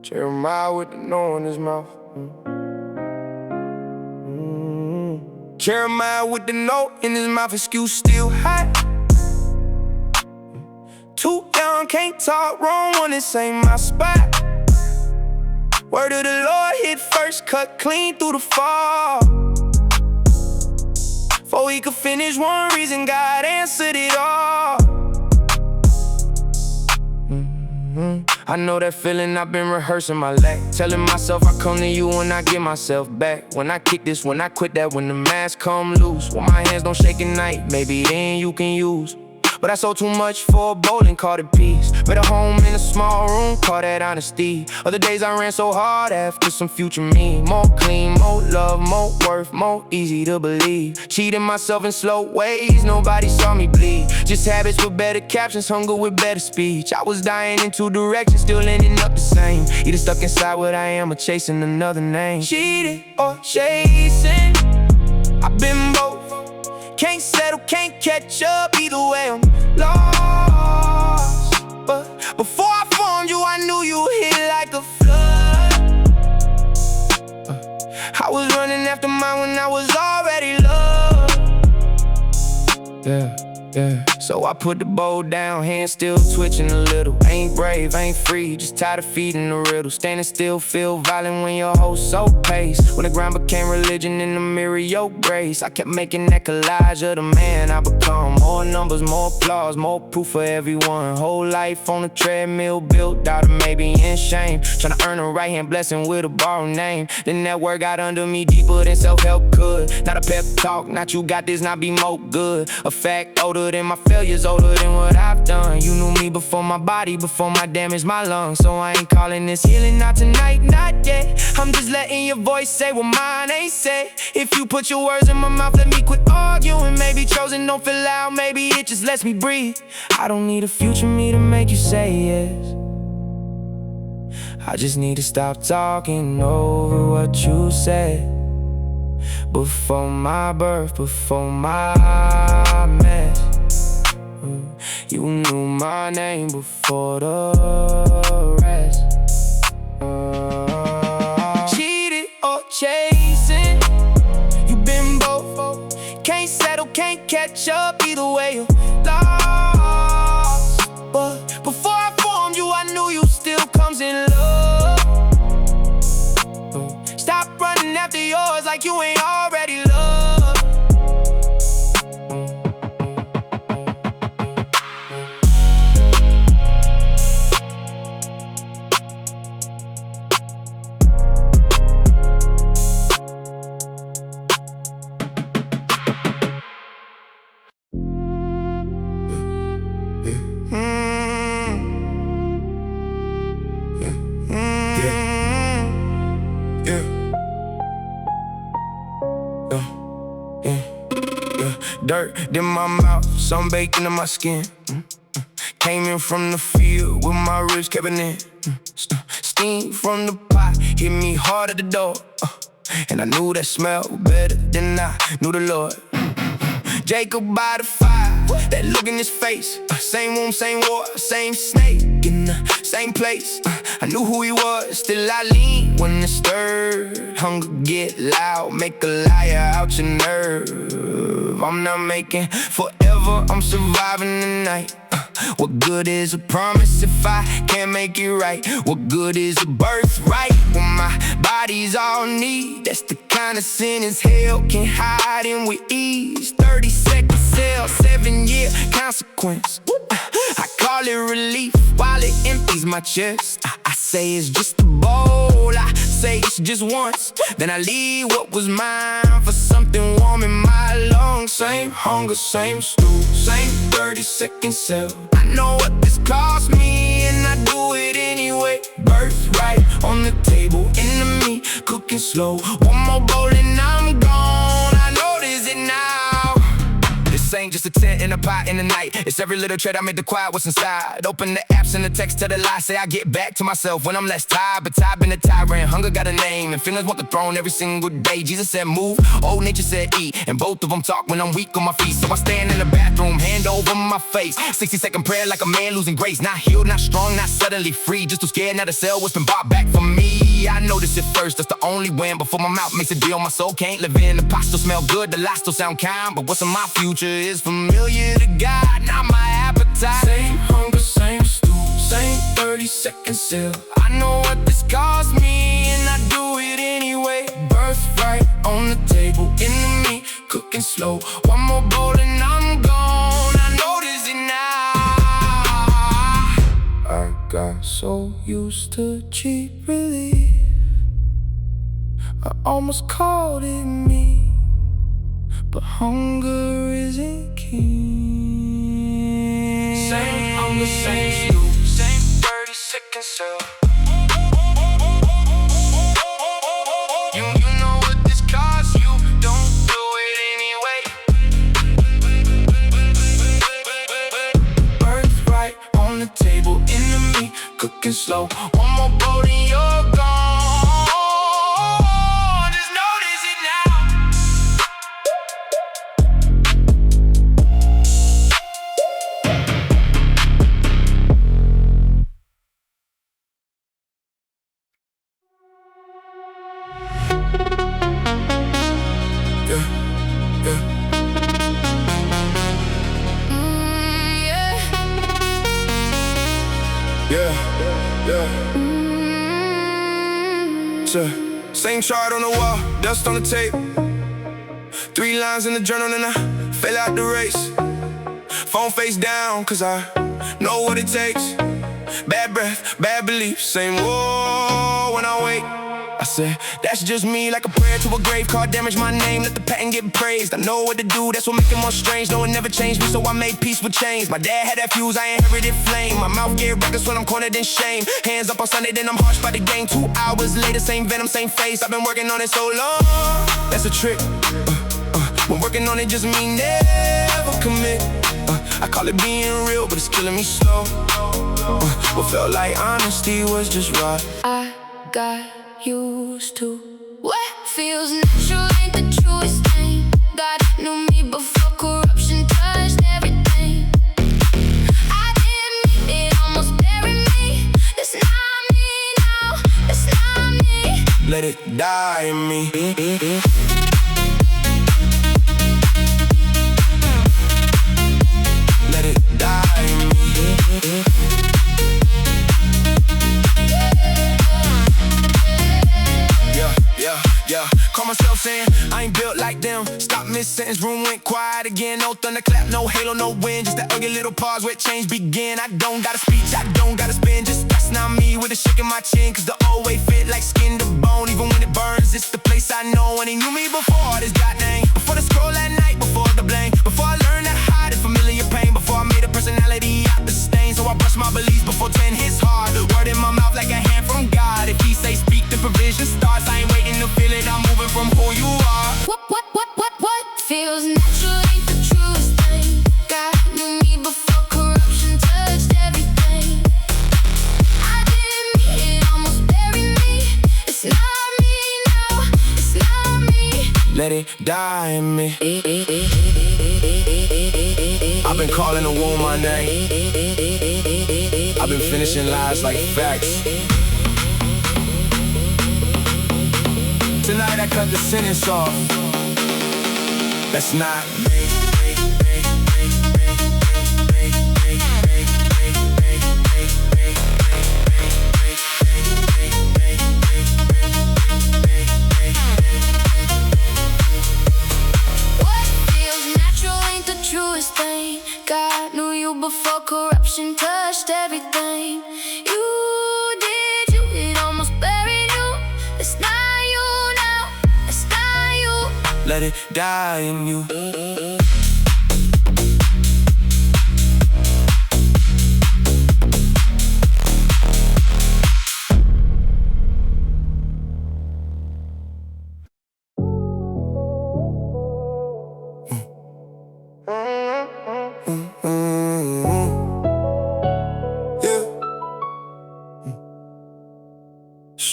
Jeremiah with the no in his mouth. Jeremiah with the note in his mouth, excuse still hot. Too young, can't talk wrong when this ain't my spot. Word of the Lord hit first, cut clean through the fall. Before he could finish one reason, God answered it all. I know that feeling, I've been rehearsing my lack. Telling myself I come to you when I get myself back. When I kick this, when I quit that, when the mask come loose. When my hands don't shake at night, maybe then you can use. But I sold too much for a bowling, called it peace. Made a home in a small room, call that honesty. Other days I ran so hard after some future me. More clean, more love, more worth, more easy to believe. Cheating myself in slow ways, nobody saw me bleed. Just habits with better captions, hunger with better speech. I was dying in two directions, still ending up the same. Either stuck inside what I am or chasing another name. Cheating or chasing, I've been both. Can't settle, can't catch up, either way I'm lost. But before I formed you, I knew you hit like a flood. I was running after mine when I was already loved. Yeah. So I put the bowl down, hands still twitching a little. Ain't brave, ain't free, just tired of feeding the riddle. Standing still, feel violent when your whole soul pays. When the ground became religion in the mirror, your grace. I kept making that collage of the man I become. More numbers, more applause, more proof for everyone. Whole life on a treadmill, built out of maybe in shame. Tryna earn a right-hand blessing with a borrowed name. Then that word got under me deeper than self-help could. Not a pep talk, not you got this, not be more good. A fact older than my failures, older than what I've done. You knew me before my body, before my damage, my lungs. So I ain't calling this healing, not tonight, not yet. I'm just letting your voice say what mine ain't said. If you put your words in my mouth, let me quit arguing. Maybe chosen don't feel loud, maybe it just lets me breathe. I don't need a future me to make you say yes. I just need to stop talking over what you said. Before my birth, before my mess, you knew my name before the rest. Cheated or chasing, you been both. Can't settle, can't catch up, either way you're lost. But before I formed you, I knew you still comes in love. Stop running after yours like you ain't already loved. Dirt in my mouth, sun baked into my skin. Came in from the field with my ribs kept it in. Steam from the pot hit me hard at the door. And I knew that smell better than I knew the Lord. Jacob by the fire, that look in his face. Same room, same war, same snake in the same place. I knew who he was, still I lean when it's stirred. Hunger get loud, make a liar out your nerve. I'm not making forever, I'm surviving the night. What good is a promise if I can't make it right? What good is a birthright when my body's all need? That's the kind of sentence hell can hide in with ease. 30-second cell, 7-year consequence. I call it relief while it empties my chest. I say it's just a bowl, I say it's just once. Then I leave what was mine for something warm in my lungs. Same hunger, same stool, same 30-second cell. I know what this cost me and I do it anyway. Birthright on the table, enemy cooking slow. One more bowl and I'm gone, I notice it now. This ain't just just a tent in a pot in the night. It's every little trait I make the quiet what's inside. Open the apps and the text to the lie. Say I get back to myself when I'm less tired. But tired been a tyrant, hunger got a name, and feelings want the throne every single day. Jesus said move, old nature said eat, and both of them talk when I'm weak on my feet. So I stand in the bathroom, hand over my face, 60-second prayer like a man losing grace. Not healed, not strong, not suddenly free, just too scared now to sell what's been bought back from me. I notice it first, that's the only win. Before my mouth makes a deal, my soul can't live in. The pot still smell good, the lies still sound kind, but what's in my future is familiar to God, not my appetite. Same hunger, same stew, same 30-second sale. I know what this cost me, and I do it anyway. Birthright on the table, enemy cooking slow. One more bowl and I'm gone, I notice it now. I got so used to cheap relief, I almost called it me, but hunger isn't king. Same hunger, same stew, same 30-second sale. You know what this costs you, don't do it anyway. Birthright on the table, enemy cooking slow. One more bowl and you're gone. Same chart on the wall, dust on the tape. 3 lines in the journal and I fell out the race. Phone face down, cause I know what it takes. Bad breath, bad beliefs, same war when I wake. I said, that's just me, like a prayer to a grave. Card damage my name, let the patent get praised. I know what to do, that's what make it more strange. No, it never changed me, so I made peace with change. My dad had that fuse, I inherited flame. My mouth get reckless when I'm cornered in shame. Hands up on Sunday, then I'm harsh by the game. 2 hours later, same venom, same face. I've been working on it so long, that's a trick. When working on it just mean never commit. I call it being real, but it's killing me slow. What felt like honesty was just right. I got used to what feels natural ain't the truest thing. God knew me before corruption touched everything. I didn't mean it, almost buried me. It's not me now, it's not me. Let it die in me. Let it die in me. Yeah, call myself saying I ain't built like them. Stop mid-sentence, room went quiet again. No thunderclap, no halo, no wind. Just that ugly little pause where change begin. I don't got a speech, I don't got to spin. Just that's not me with a shake in my chin. Cause the old way fit like skin to bone. Even when it burns, it's the place I know. And he knew me before this got name. Before the scroll at night, before the blame. Before I learned to hide in familiar pain. Before I made a personality out the stain. So I brush my beliefs before 10 hits hard. Word in my mouth like a hand from God. If he say speak, the provision starts. I ain't waiting to feel it, I'm moving from who you are. What feels natural ain't the truest thing. God knew me before corruption touched everything. I didn't mean it, almost buried me. It's not me now, it's not me. Let it die in me. I've been calling the womb my name. I've been finishing lies like facts. Tonight I cut the sentence off. That's not me. What feels natural ain't the truest thing. God knew you before corruption touched everything. You did you, it almost buried you. It's not you now, it's not you. Let it die in you.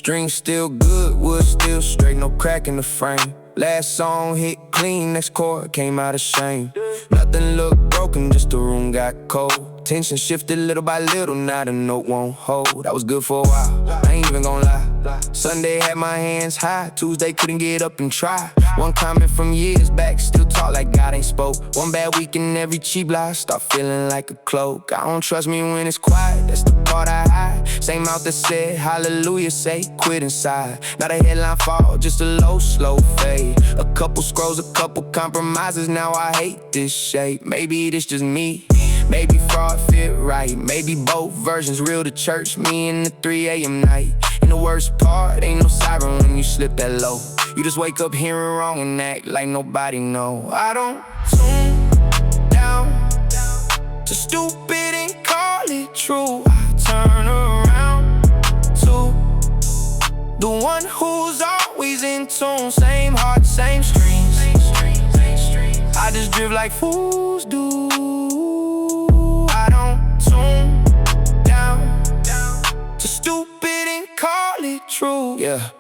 String still good, wood still straight, no crack in the frame. Last song hit clean, next chord came out of shame. Nothing looked broken, just the room got cold. Tension shifted little by little, now the note won't hold. I was good for a while, I ain't even gonna lie. Sunday had my hands high, Tuesday couldn't get up and try. One comment from years back, still talk like God ain't spoke. One bad week and every cheap lie start feeling like a cloak. I don't trust me when it's quiet, that's the part I hide. Same mouth that said hallelujah, say quit inside. Not a headline fall, just a low, slow fade. A couple scrolls, a couple compromises, now I hate this shape. Maybe this just me, maybe fraud fit right. Maybe both versions real to church, me in the 3 a.m. night. And the worst part, ain't no siren when you slip that low. You just wake up hearing wrong and act like nobody know. I don't tune down to stupid and call it true. I turn around to the one who's always in tune. Same heart, same strings. I just drift like fools do. I don't tune down to stupid and call it true. Yeah.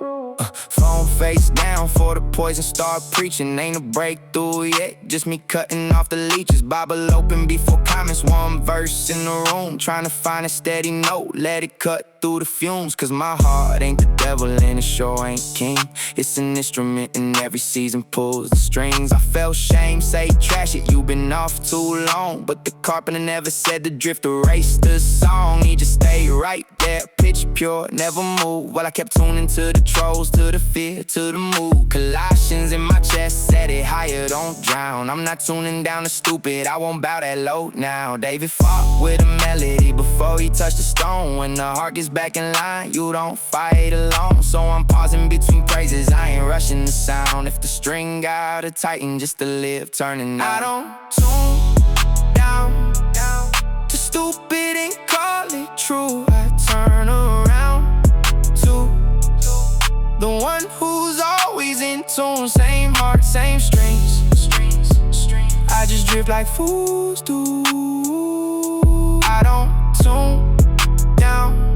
Phone face down for the poison, start preaching. Ain't a breakthrough yet, just me cutting off the leeches. Bible open before comments, one verse in the room. Trying to find a steady note, let it cut through the fumes. Cause my heart ain't the devil and it sure ain't king. It's an instrument and every season pulls the strings. I felt shame, say trash it, you been off too long. But the carpenter never said the drift erased the song. He just stayed right there, pitch pure, never moved. While I kept tuning to the trolls, to the fear, to the mood. Colossians in my chest said it higher, don't drown. I'm not tuning down to stupid, I won't bow that low now. David fought with a melody before he touched the stone. When the heart gets back in line, you don't fight alone. So I'm pausing between praises, I ain't rushing the sound. If the string gotta tighten just to live, turning out. I don't tune down to stupid and call it true. I turn around to the one who's always in tune. Same heart, same strings. I just drift like fools do. I don't tune down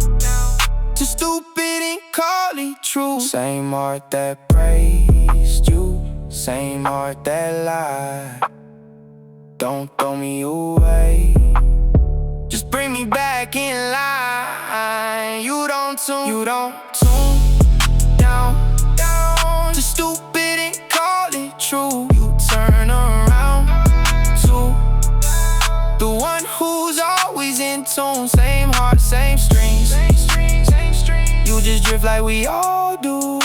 to stupid and call it true. Same heart that praised you, same heart that lied. Don't throw me away, just bring me back in line. You don't tune down to stupid and call it true. You turn around to the one who's always in tune. Same heart, same strings. You just drift like we all do.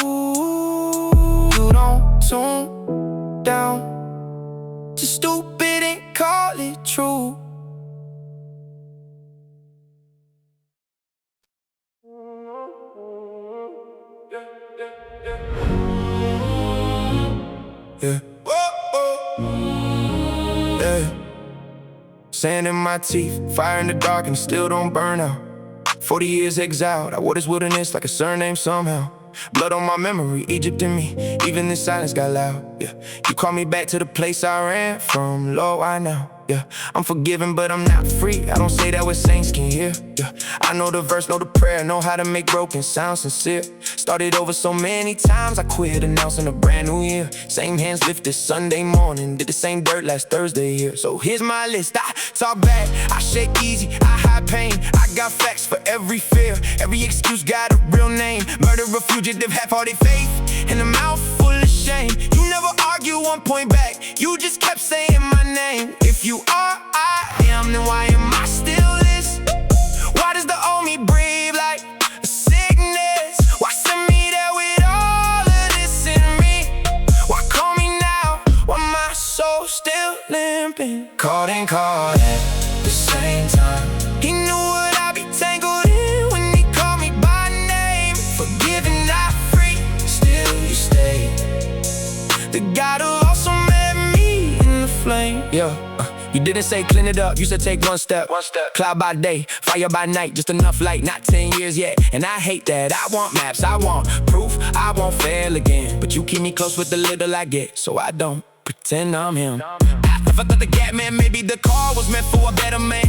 You don't tune down to stupid and call it true. Yeah. Yeah. Sand in my teeth, fire in the dark and still don't burn out. 40 years exiled, I wore this wilderness like a surname somehow. Blood on my memory, Egypt in me, even the silence got loud. Yeah, you call me back to the place I ran from, Lord, why now? Yeah, I'm forgiven but I'm not free, I don't say that what saints can hear. Yeah, I know the verse, know the prayer, know how to make broken sound sincere. Started over so many times, I quit announcing a brand new year. Same hands lifted Sunday morning, did the same dirt last Thursday here. So here's my list, I talk back, I shake easy, I hide pain. I got facts for every fear, every excuse got a real name. Murderer, fugitive, half-hearted faith, and a mouth full of shame. You never argue 1 point back, you just kept saying my name. If you are I am, then why am I still this? Why does the old me breathe like a sickness? Why send me there with all of this in me? Why call me now, why my soul still limping? Caught and caught at the same time. He knew what I'd be tangled in when he called me by name. Forgiven, not free, still you stay. The God who also met me in the flame. Yeah. You didn't say clean it up, you said take one step. Cloud by day, fire by night, just enough light, not 10 years yet. And I hate that, I want maps, I want proof, I won't fail again. But you keep me close with the little I get, so I don't pretend I'm him. If I thought the gap man, maybe the call was meant for a better man.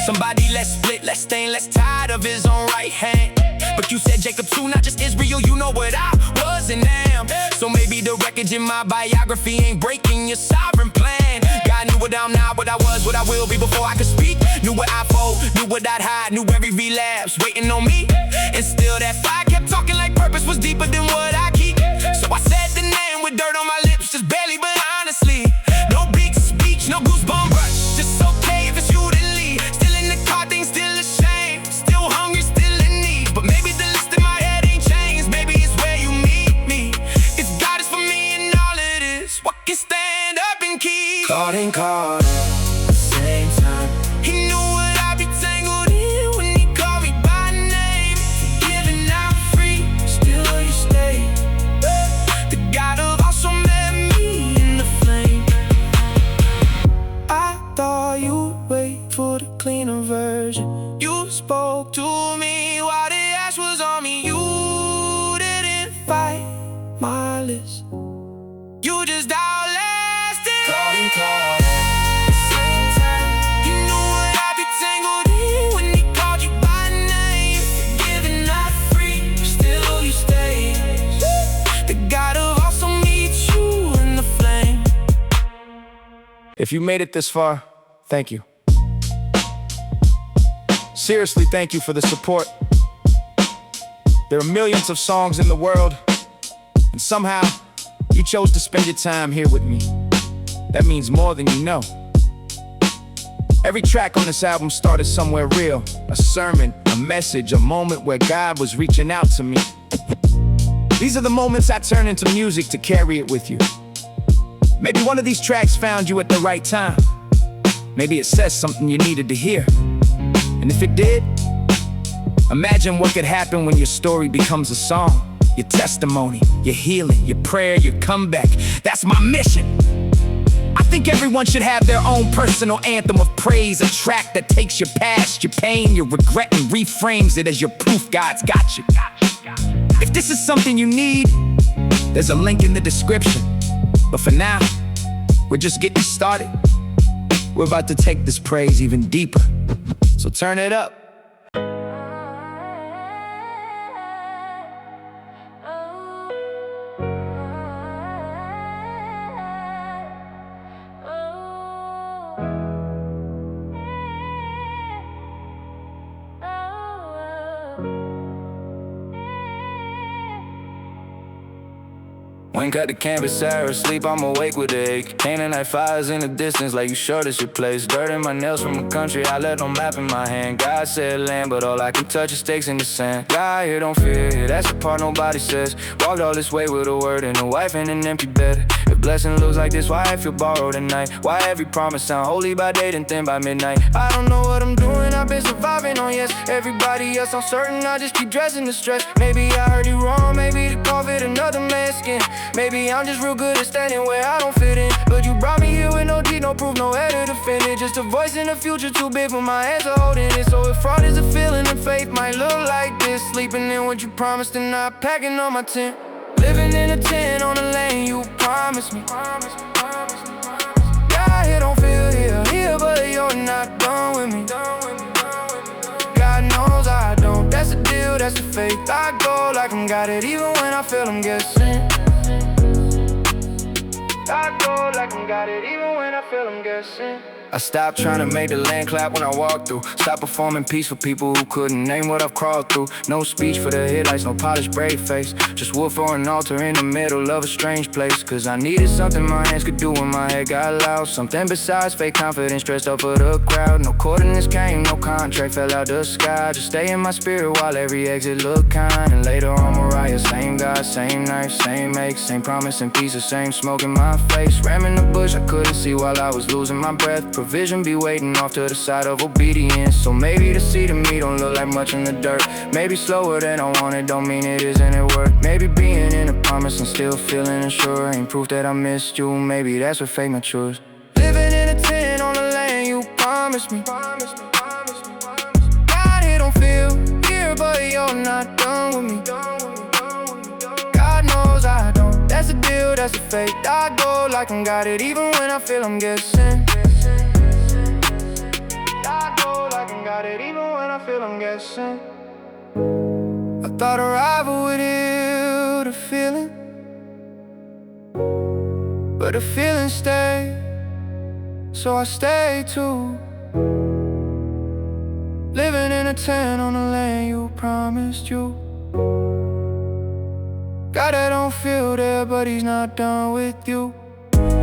Somebody less split, less stained, less tired of his own right hand. But you said Jacob too, not just Israel, you know what I was and am. So maybe the wreckage in my biography ain't breaking your sovereign plan. God knew what I'm not, what I was, what I will be before I could speak. Knew what I'd fold, knew what I'd hide, knew every relapse waiting on me. And still that fire kept talking like purpose was deeper than what I keep. So I said the name with dirt on my lips, just barely, but honestly. No big speech, no goosebump rush, just okay if it's you to lead. Still in the car, things still a shame. Still hungry, still in need. But maybe the list in my head ain't changed. Maybe it's where you meet me. If God is for me and all it is, what can stand up and keep? Caught and caught at the same time. He knew what I'd be tangled in when he called me by name. Forgiven, I'm free, still you stay. The God of also met me in the flame. I thought you'd wait for the cleaner version. You spoke to me while the ash was on me. You didn't fight my list. You just outlasted. Caught and caught. You knew what I'd be tangled in when he called you by name. Forgiven, not free, still you stay. The God of also meets you in the flame. If you made it this far, thank you. Seriously, thank you for the support. There are millions of songs in the world, and somehow you chose to spend your time here with me. That means more than you know. Every track on this album started somewhere real. A sermon, a message, a moment where God was reaching out to me. These are the moments I turn into music to carry it with you. Maybe one of these tracks found you at the right time. Maybe it says something you needed to hear. And if it did, imagine what could happen when your story becomes a song. Your testimony, your healing, your prayer, your comeback. That's my mission. I think everyone should have their own personal anthem of praise. A track that takes your past, your pain, your regret, and reframes it as your proof God's got you. If this is something you need, there's a link in the description. But for now, we're just getting started. We're about to take this praise even deeper. So turn it up. Wink at the canvas, Sarah, asleep, I'm awake with the ache. Canaanite fires in the distance, like you sure this your place. Dirt in my nails from a country, I left no map in my hand. God said land, but all I can touch is stakes in the sand. God here, don't fear, yeah, that's the part nobody says. Walked all this way with a word and a wife in an empty bed. If blessing looks like this, why I feel borrowed at night? Why every promise sound holy by day and thin by midnight? I don't know what I'm doing, I've been surviving on yes. Everybody else uncertain, I just keep dressing the stress. Maybe I heard you wrong, maybe the COVID another man's skin. Maybe I'm just real good at standing where I don't fit in. But you brought me here with no deed, no proof, no head to defend it. Just a voice in the future too big for my hands are holding it. So if fraud is a feeling and faith might look like this, sleeping in what you promised and not packing on my tent. Living in a tent on the lane you promised me. God here don't feel here, but you're not done with me. God knows I don't, that's the deal, that's the faith. I go like I'm got it even when I feel I'm guessing. I go like I'm got it even when I feel I'm guessing. I stopped trying to make the land clap when I walked through. Stopped performing peace for people who couldn't name what I've crawled through. No speech for the headlights, no polished brave face. Just wood for an altar in the middle of a strange place. Cause I needed something my hands could do when my head got loud. Something besides fake confidence, dressed up for the crowd. No coordinates came, no contract fell out the sky. Just stay in my spirit while every exit looked kind. And later on Mariah, same God, same knife, same make, same promise and peace, the same smoke in my face. Ram in the bush, I couldn't see while I was losing my breath. Provision be waiting off to the side of obedience. So maybe the seed of me don't look like much in the dirt. Maybe slower than I wanted, don't mean it isn't it work. Maybe being in a promise and still feeling unsure ain't proof that I missed you. Maybe that's where fate matures. Living in a tent on the land you promised me. God here don't feel here, but you're not done with me. God knows I don't, that's the deal, that's the fate. I go like I'm got it even when I feel I'm guessing. I go know like I got it even when I feel I'm guessing. I thought a rival would heal the feeling, but the feeling stayed, so I stayed too. Living in a tent on the land you promised you. God, I don't feel there, but he's not done with you.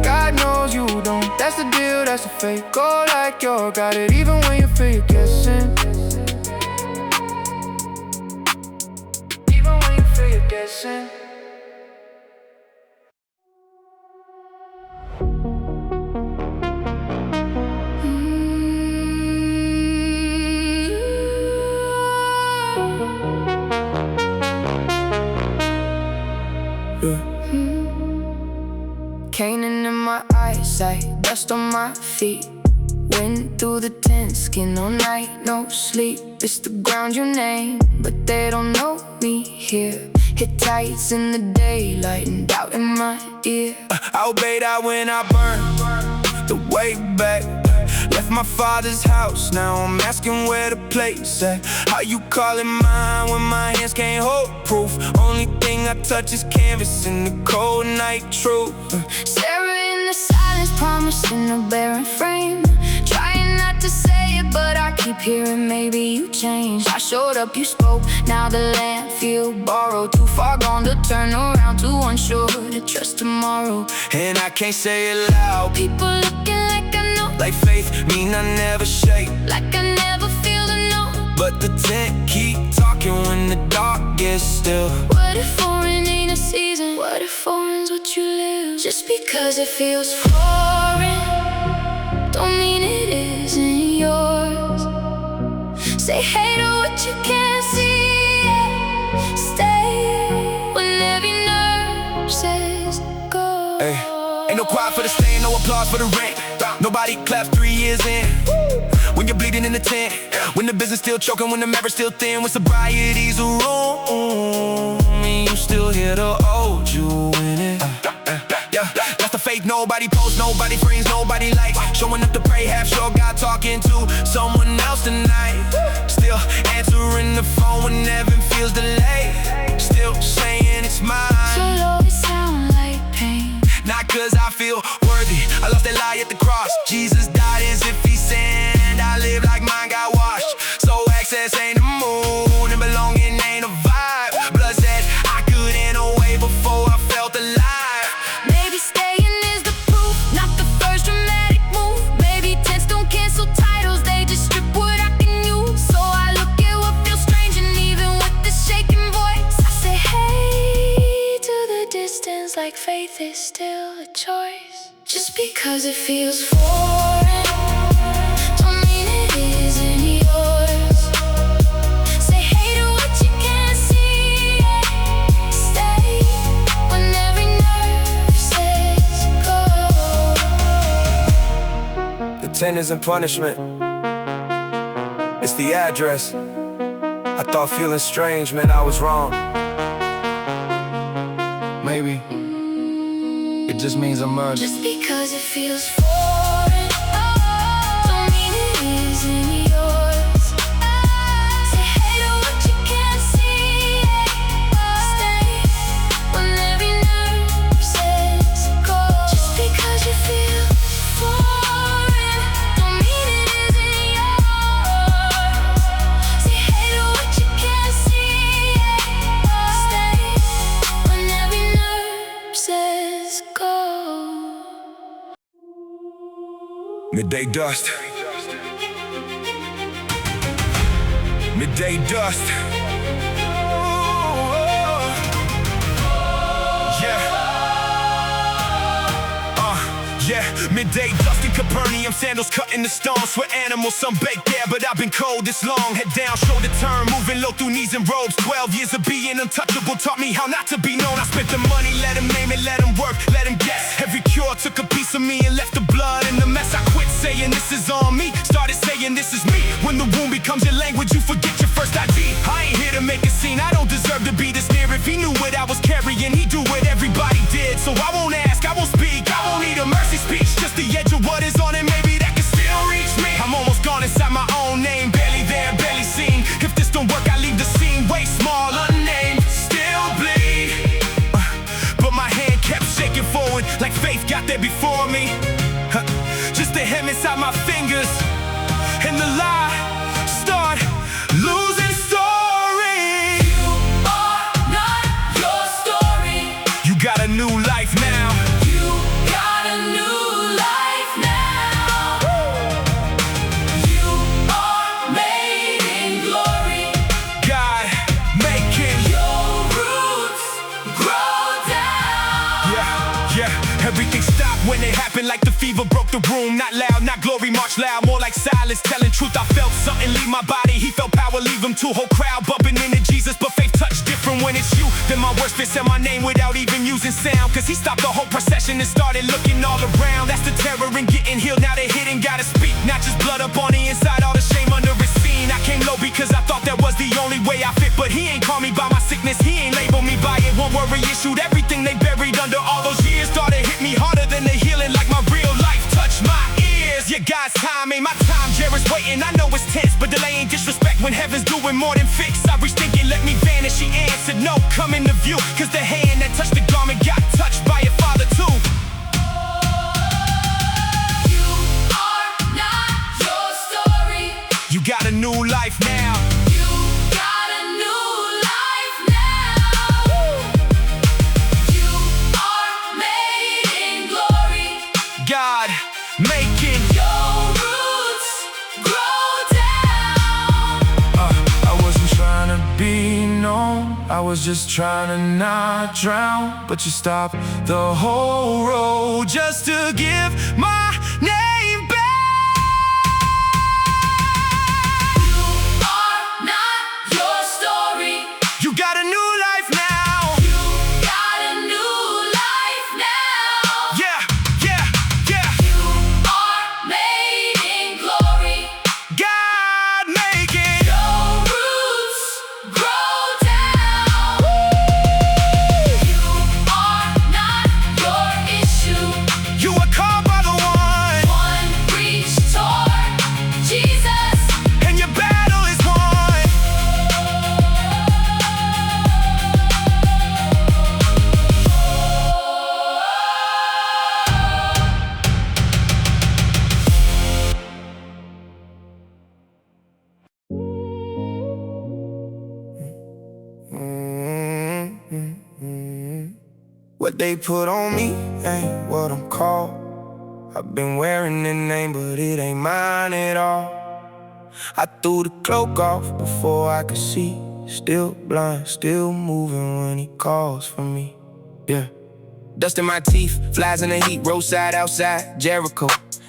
God knows you don't, that's the deal, that's the fate. Go like you got it even when you feel you're guessing. Even when you feel you're guessing. Caning in my eyesight, dust on my feet. Wind through the tent, skin all night, no sleep. It's the ground you name, but they don't know me here. Hittites in the daylight and doubt in my ear. I obeyed out when I burned the way back. Left my father's house, now I'm asking where the place at. How you call it mine when my hands can't hold proof? Only thing I touch is canvas in the cold night truth. Sarah in the silence, promising a barren frame. Trying not to say it, but I keep hearing maybe you changed. I showed up, you spoke, now the land feel borrowed. Too far gone to turn around, too unsure to trust tomorrow. And I can't say it loud. People looking like I know, like faith mean I never shake, like I never feel the no. but the tent keep talking when the dark gets still. What if foreign ain't a season? What if foreign's what you live? Just because it feels foreign don't mean it isn't yours. Say hey to what you can't see, yeah. Stay when every nerve says go. Hey, ain't no quiet for the stain, no applause for the rent. Nobody claps 3 years in. When you're bleeding in the tent, when the business still choking, when the marriage still thin, when sobriety's a room, and you still hear the old you in it. Yeah, that's the faith. Nobody posts, nobody brings, nobody like. Showing up to pray, half sure God talking to someone else tonight. Still answering the phone when heaven feels delayed. Still saying it's mine. So low it sound like pain. Not cause I feel worthy, I lost that lie at the cross. Jesus died as if he sinned, I live like mine got washed. So access ain't a moon, and belonging ain't a vibe. Blood said I couldn't away before I felt alive. Maybe staying is the proof, not the first dramatic move. Maybe tents don't cancel titles, they just strip what I can use. So I look at what feels strange, and even with the shaking voice I say hey to the distance, like faith is still a choice. Just because it feels foreign don't mean it isn't yours. Say hey to what you can't see, yeah. Stay when every nerve says go. The tent isn't punishment, it's the address. I thought feeling strange meant I was wrong. Maybe it just means I'm merged. Just because it feels foreign don't mean it isn't yours. Say hey to what you can't see, yeah. Stay when every nerve says go. Just because you feel foreign don't mean it isn't yours. Say hey to what you can't see, yeah. Stay when every nerve says go. Midday dust. Midday dust. Yeah, midday dust in Capernaum, sandals cut in the stone. Sweat animals, some baked there, but I've been cold this long. Head down, shoulder turn, moving low through knees and robes. 12 years of being untouchable taught me how not to be known. I spent the money, let him name it, let him work, let him guess. Every cure took a piece of me and left the blood in the mess. I quit saying this is on me, started saying this is me. When the wound becomes your language, you forget your first ID. I ain't here to make a scene, I don't deserve to be this near. If he knew what I was carrying, he'd do what everybody did. So I won't ask, I won't speak, I won't need a mercy speech. Just the edge of what is on it, maybe that can still reach me. I'm almost gone inside my own there before me, just a hem inside my fingers, and the lie start losing story. You are not your story. You got a new life now. You got a new life now. You are made in glory. God making Your roots grow down. Yeah, everything stopped when it happened, like the fever broke the room. Not loud, not glory, march loud, more like silence. Telling truth, I felt something leave my body. He felt power leave him too. Whole crowd bumping into Jesus, but faith touched different when it's you. Then my words fit said my name without even using sound, cause he stopped the whole procession and started looking all around. That's the terror in getting healed, now they hidden, gotta speak. Not just blood up on the inside, all the shame under his scene. I came low because I thought that was the only way I fit, but he ain't call me by my sickness, he ain't label me by it. One worry issued everything they buried under all those years. Started hit me harder than the healing, like my real life touched my ears. Yeah, God's time ain't my time, Jared's waiting. I know it's tense, but delay ain't disrespect when heaven's doing more than fix. I reached thinking, let me vanish, he answered, no, come into view. Cause the hand that touched the garment got touched by your father too. You are not your story. You got a new life now. You got a new life now. You are made in glory. God making Your roots grow down. I wasn't trying to be known, I was just trying to not drown. But you stopped the whole road just to give my name back. You are not your story. you got a new life now. You got a new life now. Yeah. You are made in glory. God making Your roots grow down. You are not your issue. you are called by the One reach toward Jesus. and your battle is won. What they put on me ain't what I'm called. I've been wearing the name, but it ain't mine at all. I threw the cloak off before I could see. Still blind, still moving when he calls for me. Yeah. Dust in my teeth, flies in the heat, roadside outside, Jericho.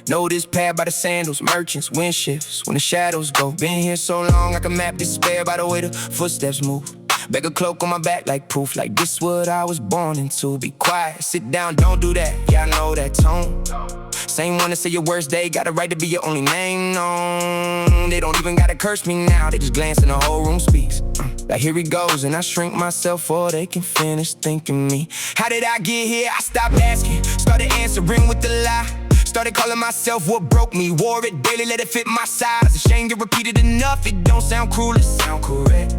Know this path by the sandals, merchants, wind shifts, when the shadows go. Been here so long, I can map despair by the way the footsteps move. Beg a cloak on my back like proof, like this what I was born into. Be quiet, sit down, don't do that, yeah, I know that tone. Same one that say your worst day, got a right to be your only name known. They don't even gotta curse me now, they just glance and the whole room speaks. Like here he goes, and I shrink myself before they can finish thinking me. How did I get here? I stopped asking, started answering with the lie. Started calling myself what broke me, wore it daily, let it fit my size. The shame get repeated enough, it don't sound cruel, it sound correct.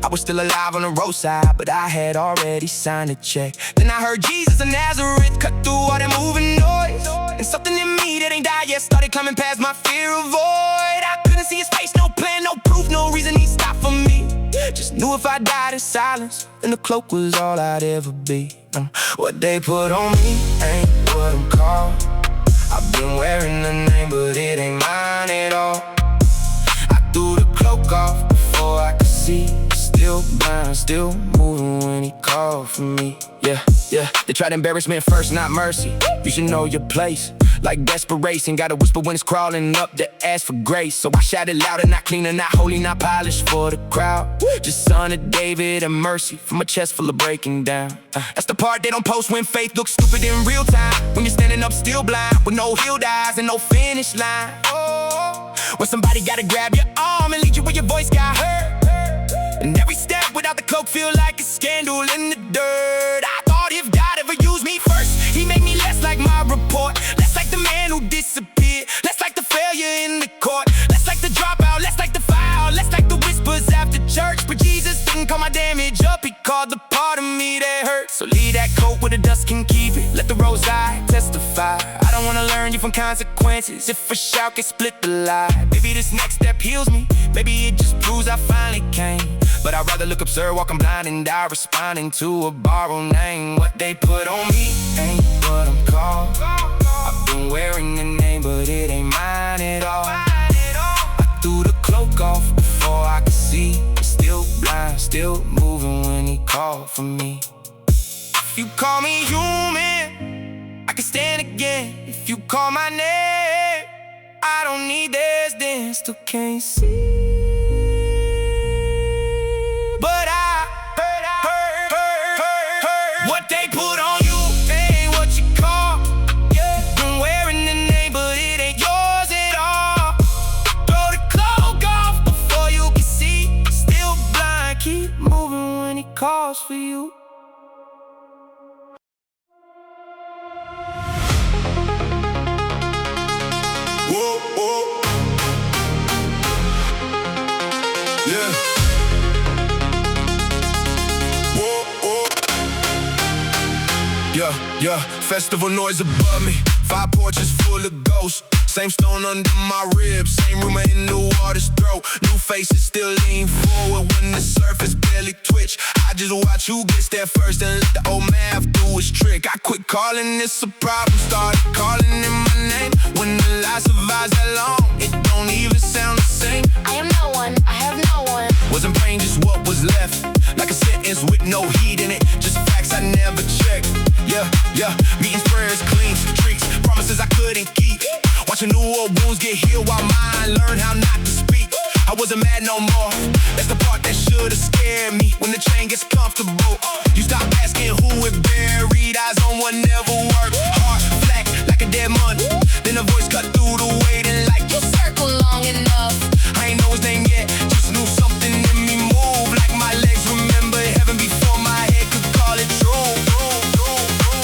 I was still alive on the roadside, but I had already signed a check. Then I heard Jesus of Nazareth cut through all that moving noise, and something in me that ain't died yet started coming past my fear of void. I couldn't see his face, no plan, no proof, no reason he stopped for me. Just knew if I died in silence, then the cloak was all I'd ever be. What they put on me ain't what I'm called. I've been wearing the name, but it ain't mine at all. I threw the cloak off before I could see. Still blind, still moving when he called for me. Yeah. They tried embarrassment first, not mercy. You should know your place. Like desperation, gotta whisper when it's crawling up to ask for grace. So I shouted louder, not cleaner, not holy, not polished for the crowd. Just son of David and mercy from a chest full of breaking down. That's the part they don't post when faith looks stupid in real time. When you're standing up still blind, with no healed eyes and no finish line. Oh, when somebody gotta grab your arm and lead you where your voice got heard. And every step without the cloak feel like a scandal in the dirt. I thought if God ever used me first, he made me less like my report, less like the man who disappeared, less like the failure in the court, less like the dropout, less like the foul, less like the whispers after church. But Jesus didn't call my damage up, he called the part of me that hurt. So leave that coat where the dust can keep it, let the roadside I testify. I don't wanna learn you from consequences. If a shout can split the lie, maybe this next step heals me. Maybe it just proves I finally came. But I'd rather look absurd, walking blind and die responding to a borrowed name. What they put on me ain't what I'm called. I've been wearing the name, but it ain't mine at all. I threw the cloak off before I could see. Still blind, still moving when he called for me. If you call me human, I can stand again. If you call my name, I don't need this, then still can't see. But I heard what they put on you ain't what you call. Been wearing the name, but it ain't yours at all. Throw the cloak off before you can see. Still blind, keep moving when he calls for you. Whoa, whoa. Yeah. Yeah, festival noise above me. 5 porches full of ghosts. Same stone under my ribs, same rumor in the water's throat. New faces still lean forward when the surface barely twitch. I just watch who gets there first and let the old math do his trick. I quit calling this a problem, started calling in my name. When the lie survives that long, it don't even sound the same. I am no one, I have no one. Wasn't praying just what was left, like a sentence with no heat in it. Just facts I never checked. Yeah, meetings, prayers, clean streaks, promises I couldn't keep. Watching new old wounds get healed while mine learn how not to speak. I wasn't mad no more, that's the part that should've scared me. When the chain gets comfortable, you stop asking who it buried. Eyes on what never worked, heart flat like a dead month. Then a voice cut through the waiting like You circle long enough. I ain't know his name yet, just knew something in me moved. Like my legs remember heaven before my head could call it true.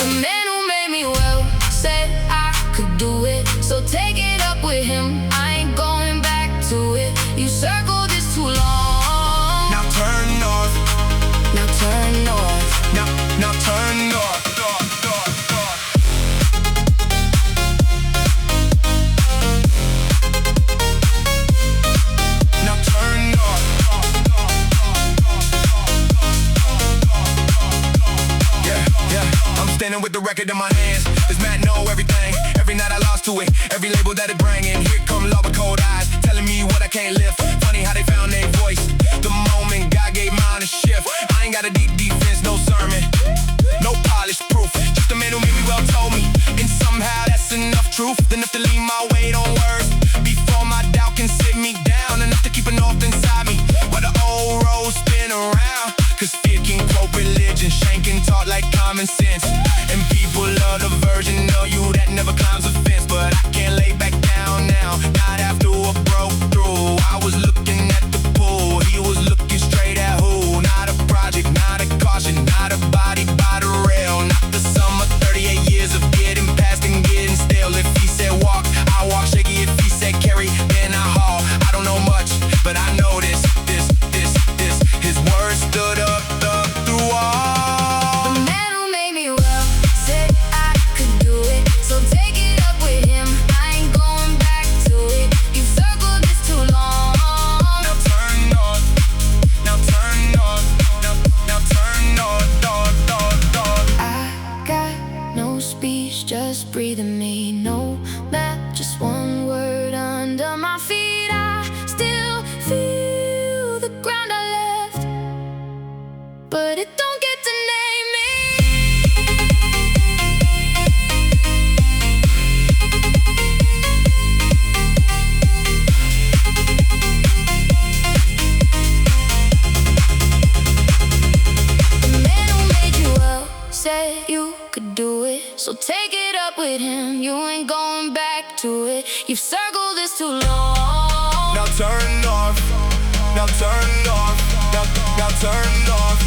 The man who made me well said I could do it, so take it up with him. I ain't going back to it. You circled this too long. Now turn north, Now turn north. now turn north. Now turn north. Yeah, I'm standing with the record in my hands. This man know everything. Every night I lost to it, every label that it bring in. Here come love with cold eyes, telling me what I can't lift. Funny how they found their voice. The moment God gave mine a shift. I ain't got a deep defense, no sermon, no polished proof. Just a man who made me well told me, and somehow that's enough truth. Enough to lean my weight on words before my doubt can sit me down. Enough to keep a north inside me while the old roads spin around. Cause fear can quote religion, shanking taught like common sense. And people love the version of you that never climbs a fence. But I can't lay back down now, not after what broke through. I was looking at the pool, he was looking straight at who. Not a project, not a caution, not a body by the rail. Not the sum of 38 years of getting past and getting stale. If he said walk, I walk. Shaky if he said carry, then I haul. I don't know much, but I know this. His words stood up through all. The man who made me well said I could do it, so take it up with him. I ain't going back to it. You circled this too long. Now turn north, now turn north, now turn north, north. I got no speech, just breathing me. No map, just one word under my feet. I still feel the ground I left, but it don't get to name me. The man who made you well said you could do it, so take it up with him. You ain't going back to it. You've circled this too long. Now turn north, now turn north, now turn north.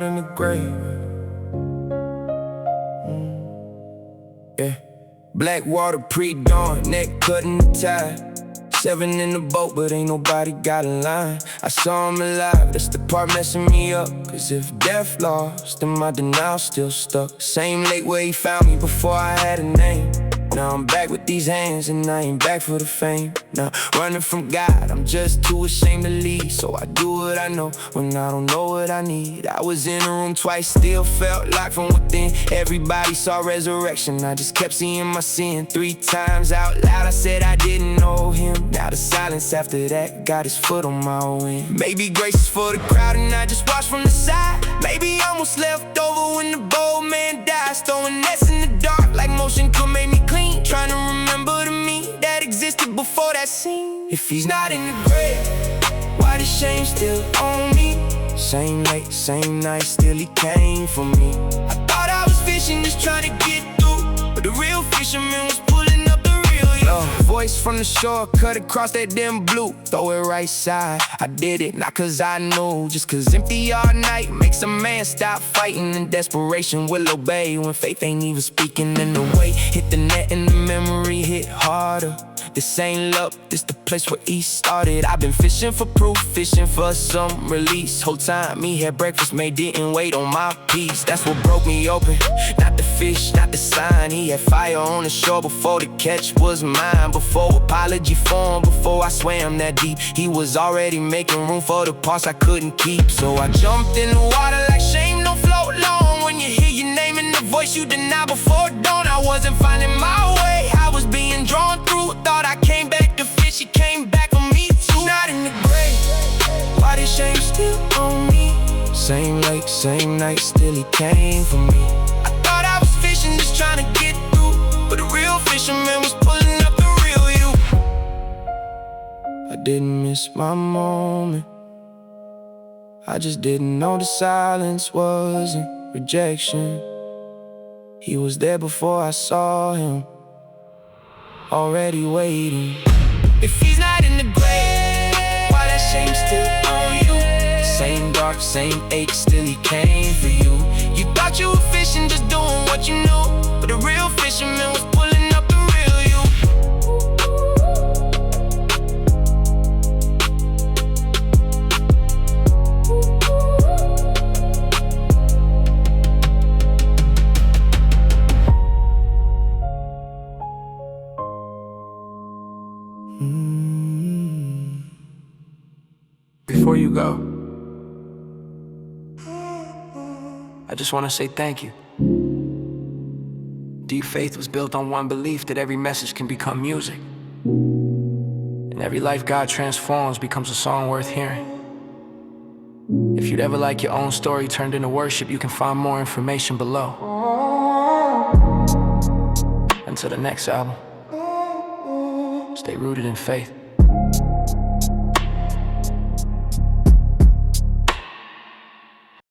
in the grave. Yeah. Blackwater pre-dawn, neck cutting the tide. 7 in the boat, but ain't nobody got a line. I saw him alive, that's the part messing me up. Cause if death lost, then my denial still stuck. Same lake where he found me before I had a name. Now I'm back with these hands and I ain't back for the fame. Now running from God, I'm just too ashamed to leave. So I do what I know when I don't know what I need. I was in the room twice, still felt locked from within. Everybody saw resurrection, I just kept seeing my sin. 3 times out loud I said I didn't know him. Now the silence after that got his foot on my wing. Maybe grace is for the crowd and I just watched from the side. Maybe I almost left over when the bold man died. Throwing nets in the dark like motion could make me clean. Trying to remember the me that existed before that scene. If he's not in the grave, why the shame still on me? Same late, same night, still he came for me. I thought I was fishing, just trying to get through, but the real fisherman was pulling up the real you. Voice from the shore, cut across that damn blue. Throw it right side, I did it, not cause I knew. Just cause empty all night makes a man stop fighting. In desperation will obey when faith ain't even speaking. And the weight hit the net and the memory hit harder. This ain't love, this the place where he started. I've been fishing for proof, fishing for some release. Whole time he had breakfast made, didn't wait on my piece. That's what broke me open, not the fish, not the sign. He had fire on the shore before the catch was mine. Before apology formed, before I swam that deep, he was already making room for the parts I couldn't keep. So I jumped in the water like shame don't float long. When you hear your name in the voice you deny before dawn. I wasn't finding my way, I was being drawn through. Thought I came back to fish, he came back for me too. Not in the grave, why this shame still on me? Same lake, same night, still he came for me. I thought I was fishing, just trying to get through, but the real fisherman was pulling up the real you. I didn't miss my moment, I just didn't know the silence wasn't rejection. He was there before I saw him, already waiting. If he's not in the grave, why that shame still on you? Same dark, same ache, still he came for you. You thought you were fishing, just doing what you knew, but the real fisherman was pulling up the real you. Before you go, I just want to say thank you. Deep faith was built on one belief that every message can become music, and every life God transforms becomes a song worth hearing. If you'd ever like your own story turned into worship, you can find more information below. Until the next album, stay rooted in faith.